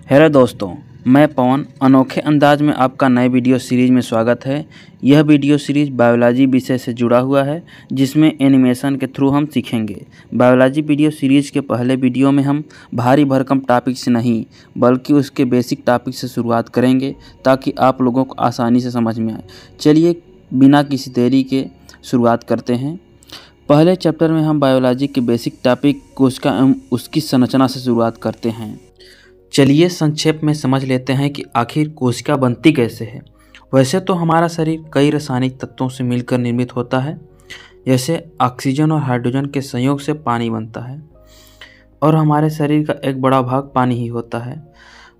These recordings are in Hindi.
हेलो दोस्तों, मैं पवन। अनोखे अंदाज में आपका नए वीडियो सीरीज़ में स्वागत है। यह वीडियो सीरीज़ बायोलॉजी विषय से जुड़ा हुआ है, जिसमें एनिमेशन के थ्रू हम सीखेंगे। बायोलॉजी वीडियो सीरीज़ के पहले वीडियो में हम भारी भरकम टॉपिक से नहीं बल्कि उसके बेसिक टॉपिक से शुरुआत करेंगे, ताकि आप लोगों को आसानी से समझ में आए। चलिए बिना किसी देरी के शुरुआत करते हैं। पहले चैप्टर में हम बायोलॉजी के बेसिक टॉपिक कोशिका एवं उसकी संरचना से शुरुआत करते हैं। चलिए संक्षेप में समझ लेते हैं कि आखिर कोशिका बनती कैसे है। वैसे तो हमारा शरीर कई रासायनिक तत्वों से मिलकर निर्मित होता है, जैसे ऑक्सीजन और हाइड्रोजन के संयोग से पानी बनता है और हमारे शरीर का एक बड़ा भाग पानी ही होता है।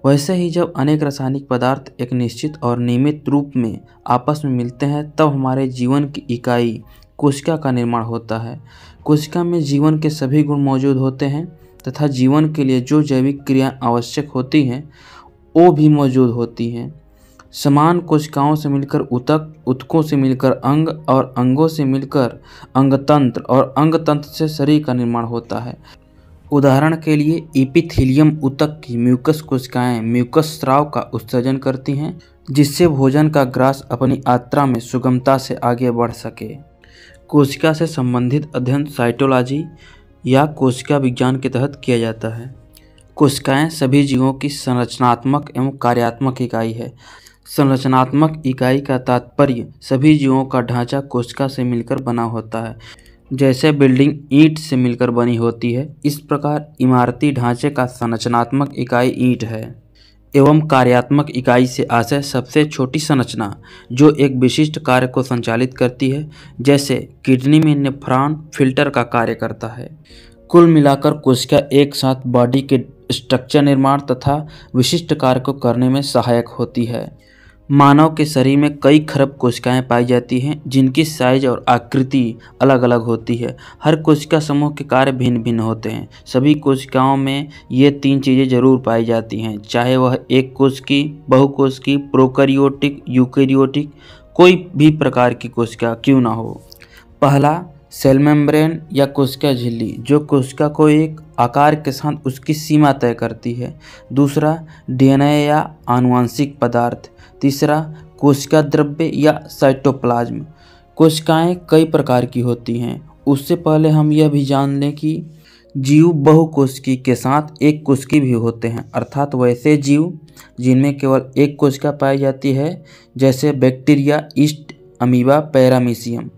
वैसे ही जब अनेक रासायनिक पदार्थ एक निश्चित और नियमित रूप में आपस में मिलते हैं, तब हमारे जीवन की इकाई कोशिका का निर्माण होता है। कोशिका में जीवन के सभी गुण मौजूद होते हैं तथा जीवन के लिए जो जैविक क्रिया आवश्यक होती हैं वो भी मौजूद होती हैं। समान कोशिकाओं से मिलकर ऊतक, ऊतकों से मिलकर अंग और अंगों से मिलकर अंगतंत्र और अंगतंत्र से शरीर का निर्माण होता है। उदाहरण के लिए एपिथेलियम ऊतक की म्यूकस कोशिकाएं म्यूकस स्राव का उत्सर्जन करती हैं, जिससे भोजन का ग्रास अपनी यात्रा में सुगमता से आगे बढ़ सके। कोशिका से संबंधित अध्ययन साइटोलॉजी या कोशिका विज्ञान के तहत किया जाता है। कोशिकाएं सभी जीवों की संरचनात्मक एवं कार्यात्मक इकाई है। संरचनात्मक इकाई का तात्पर्य सभी जीवों का ढांचा कोशिका से मिलकर बना होता है। जैसे बिल्डिंग ईंट से मिलकर बनी होती है, इस प्रकार इमारती ढांचे का संरचनात्मक इकाई ईंट है। एवं कार्यात्मक इकाई से आशय सबसे छोटी संरचना जो एक विशिष्ट कार्य को संचालित करती है, जैसे किडनी में नेफ्रॉन फिल्टर का कार्य करता है। कुल मिलाकर कोशिका एक साथ बॉडी के स्ट्रक्चर निर्माण तथा विशिष्ट कार्य को करने में सहायक होती है। मानव के शरीर में कई खरब कोशिकाएं पाई जाती हैं, जिनकी साइज और आकृति अलग अलग होती है। हर कोशिका समूह के कार्य भिन्न भिन्न होते हैं। सभी कोशिकाओं में ये तीन चीज़ें जरूर पाई जाती हैं, चाहे वह एक कोशिकी, बहुकोशिकी, प्रोकैरियोटिक, यूकैरियोटिक कोई भी प्रकार की कोशिका क्यों ना हो। पहला, सेल मेम्ब्रेन या कोशिका झिल्ली, जो कोशिका को एक आकार के साथ उसकी सीमा तय करती है। दूसरा, डीएनए या आनुवंशिक पदार्थ। तीसरा, कोशिका द्रव्य या साइटोप्लाज्म। कोशिकाएं कई प्रकार की होती हैं। उससे पहले हम यह भी जान लें कि जीव बहुकोशिकी के साथ एक कोशिकी भी होते हैं, अर्थात वैसे जीव जिनमें केवल एक कोशिका पाई जाती है, जैसे बैक्टीरिया, यीस्ट, अमीबा, पैरामीशियम।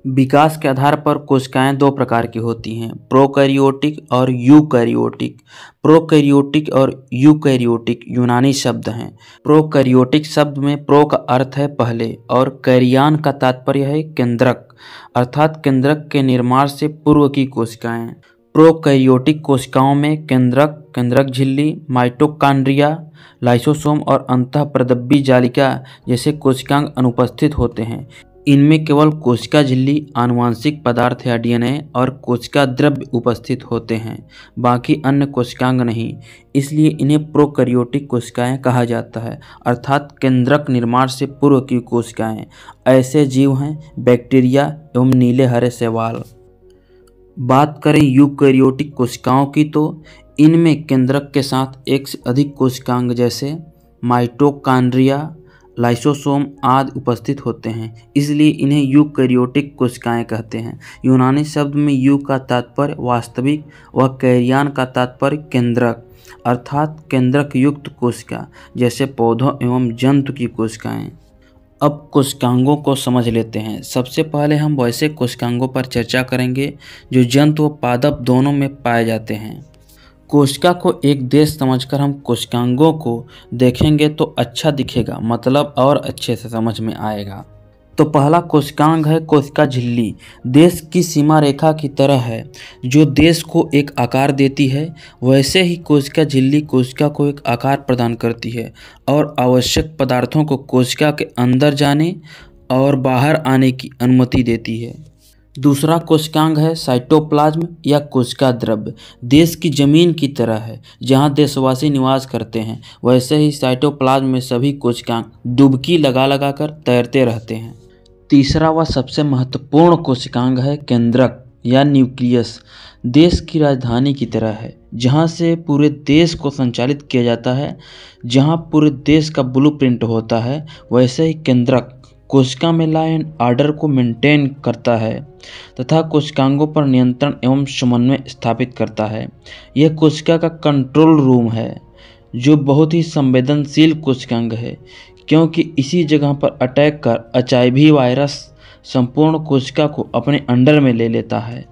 विकास के आधार पर कोशिकाएं दो प्रकार की होती हैं, प्रोकैरियोटिक और यूकैरियोटिक। प्रोकैरियोटिक और यूकैरियोटिक यूनानी शब्द हैं। प्रोकैरियोटिक शब्द में प्रो का अर्थ है पहले और कैरियन का तात्पर्य है केंद्रक, अर्थात केंद्रक के निर्माण से पूर्व की कोशिकाएं। प्रोकैरियोटिक कोशिकाओं में केंद्रक, केंद्रक झिल्ली, माइटोकॉन्ड्रिया, लाइसोसोम और अंतःप्रदब्बी जालिका जैसे कोशिकांग अनुपस्थित होते हैं। इनमें केवल कोशिका झिल्ली, आनुवंशिक पदार्थ या डीएनए और कोशिका द्रव्य उपस्थित होते हैं, बाकी अन्य कोशिकांग नहीं। इसलिए इन्हें प्रोकैरियोटिक कोशिकाएं कहा जाता है, अर्थात केंद्रक निर्माण से पूर्व की कोशिकाएं। ऐसे जीव हैं बैक्टीरिया एवं नीले हरे शैवाल। बात करें यूकैरियोटिक कोशिकाओं की, तो इनमें केंद्रक के साथ एक से अधिक कोशिकांग जैसे माइटोकॉन्ड्रिया, लाइसोसोम आदि उपस्थित होते हैं, इसलिए इन्हें यूकैरियोटिक कोशिकाएं कहते हैं। यूनानी शब्द में यू का तात्पर्य वास्तविक व कैरियन का तात्पर्य केंद्रक, अर्थात केंद्रक युक्त कोशिका, जैसे पौधों एवं जंतु की कोशिकाएं। अब कोशिकांगों को समझ लेते हैं। सबसे पहले हम वैसे कोशिकांगों पर चर्चा करेंगे जो जंतु व पादप दोनों में पाए जाते हैं। कोशिका को एक देश समझकर हम कोशिकांगों को देखेंगे तो अच्छा दिखेगा, मतलब और अच्छे से समझ में आएगा। तो पहला कोशिकांग है कोशिका झिल्ली। देश की सीमा रेखा की तरह है, जो देश को एक आकार देती है, वैसे ही कोशिका झिल्ली कोशिका को एक आकार प्रदान करती है और आवश्यक पदार्थों को कोशिका के अंदर जाने और बाहर आने की अनुमति देती है। दूसरा कोशिकांग है साइटोप्लाज्म या कोशिका द्रव्य। देश की जमीन की तरह है, जहां देशवासी निवास करते हैं, वैसे ही साइटोप्लाज्म में सभी कोशिकांग डुबकी लगा लगा कर तैरते रहते हैं। तीसरा व सबसे महत्वपूर्ण कोशिकांग है केंद्रक या न्यूक्लियस। देश की राजधानी की तरह है, जहाँ से पूरे देश को संचालित किया जाता है, जहाँ पूरे देश का ब्लूप्रिंट होता है, वैसे ही केंद्रक कोशिका में लॉ एंड ऑर्डर को मेंटेन करता है तथा कोशिकांगों पर नियंत्रण एवं समन्वय स्थापित करता है। यह कोशिका का कंट्रोल रूम है जो बहुत ही संवेदनशील कोशिकांग है, क्योंकि इसी जगह पर अटैक कर एचआईवी वायरस संपूर्ण कोशिका को अपने अंडर में ले लेता है।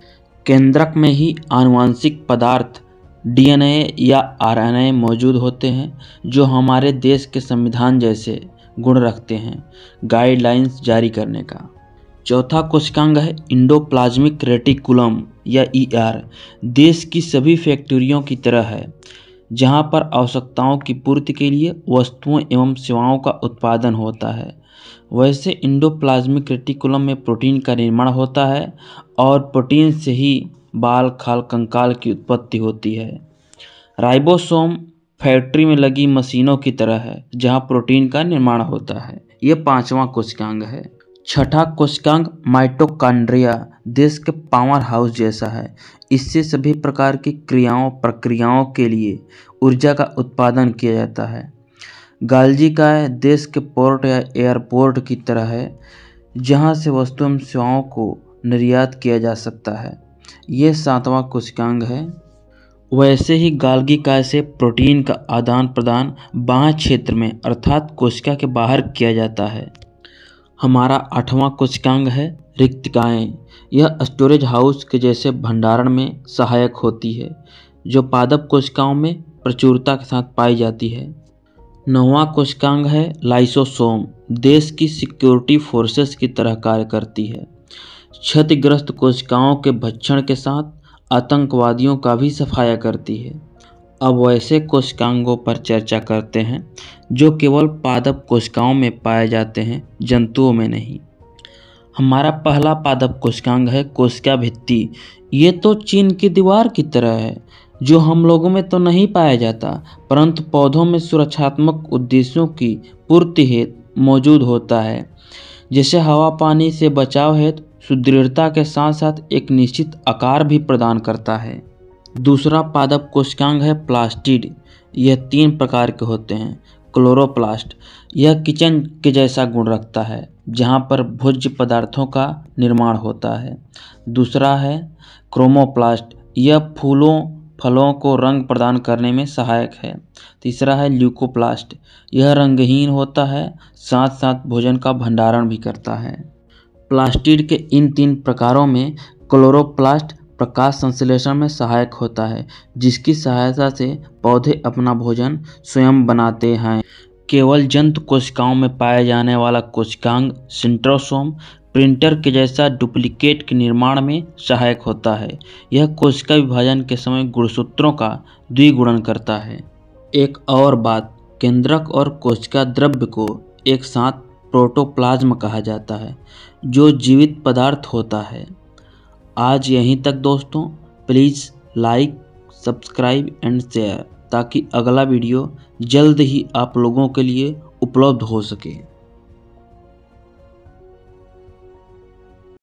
केंद्रक में ही आनुवांशिक पदार्थ डीएनए या आरएनए मौजूद होते हैं जो हमारे देश के संविधान जैसे गुण रखते हैं गाइडलाइंस जारी करने का। चौथा कोशिकांग है इंडोप्लाज्मिक रेटिकुलम या ईआर। देश की सभी फैक्ट्रियों की तरह है जहां पर आवश्यकताओं की पूर्ति के लिए वस्तुओं एवं सेवाओं का उत्पादन होता है, वैसे इंडोप्लाज्मिक रेटिकुलम में प्रोटीन का निर्माण होता है और प्रोटीन से ही बाल खाल कंकाल की उत्पत्ति होती है। राइबोसोम फैक्ट्री में लगी मशीनों की तरह है जहां प्रोटीन का निर्माण होता है। यह पांचवा कोशिकांग है। छठा कोशिकांग माइटोकॉन्ड्रिया देश के पावर हाउस जैसा है। इससे सभी प्रकार की क्रियाओं प्रक्रियाओं के लिए ऊर्जा का उत्पादन किया जाता है। गाल्जी का देश के पोर्ट या एयरपोर्ट की तरह है जहां से वस्तु एवं सेवाओं को निर्यात किया जा सकता है। यह सातवां कोशिकांग है। वैसे ही गाल्गी काय से प्रोटीन का आदान प्रदान बाह्य क्षेत्र में अर्थात कोशिका के बाहर किया जाता है। हमारा आठवां कोशिकांग है रिक्तिकाएँ। यह स्टोरेज हाउस के जैसे भंडारण में सहायक होती है जो पादप कोशिकाओं में प्रचुरता के साथ पाई जाती है। नौवां कोशिकांग है लाइसोसोम। देश की सिक्योरिटी फोर्सेस की तरह कार्य करती है। क्षतिग्रस्त कोशिकाओं के भक्षण के साथ आतंकवादियों का भी सफाया करती है। अब वैसे कोशिकांगों पर चर्चा करते हैं जो केवल पादप कोशिकाओं में पाए जाते हैं, जंतुओं में नहीं। हमारा पहला पादप कोशिकांग है कोशिका भित्ति। ये तो चीन की दीवार की तरह है जो हम लोगों में तो नहीं पाया जाता, परंतु पौधों में सुरक्षात्मक उद्देश्यों की पूर्ति हेतु मौजूद होता है। जैसे हवा पानी से बचाव हेतु सुदृढ़ता के साथ साथ एक निश्चित आकार भी प्रदान करता है। दूसरा पादप कोशिकांग है प्लास्टिड। यह 3 प्रकार के होते हैं। क्लोरोप्लास्ट, यह किचन के जैसा गुण रखता है जहाँ पर भोज्य पदार्थों का निर्माण होता है। दूसरा है क्रोमोप्लास्ट, यह फूलों फलों को रंग प्रदान करने में सहायक है। तीसरा है ल्यूकोप्लास्ट, यह रंगहीन होता है साथ साथ भोजन का भंडारण भी करता है। प्लास्टिड के इन 3 प्रकारों में क्लोरोप्लास्ट प्रकाश संश्लेषण में सहायक होता है जिसकी सहायता से पौधे अपना भोजन स्वयं बनाते हैं। केवल जंतु कोशिकाओं में पाए जाने वाला कोशिकांग सेंट्रोसोम प्रिंटर के जैसा डुप्लीकेट के निर्माण में सहायक होता है। यह कोशिका विभाजन के समय गुणसूत्रों का द्विगुणन करता है। एक और बात, केंद्रक और कोशिका द्रव्य को एक साथ प्रोटोप्लाज्म कहा जाता है जो जीवित पदार्थ होता है। आज यहीं तक दोस्तों। Please like, subscribe and share ताकि अगला वीडियो जल्द ही आप लोगों के लिए उपलब्ध हो सके।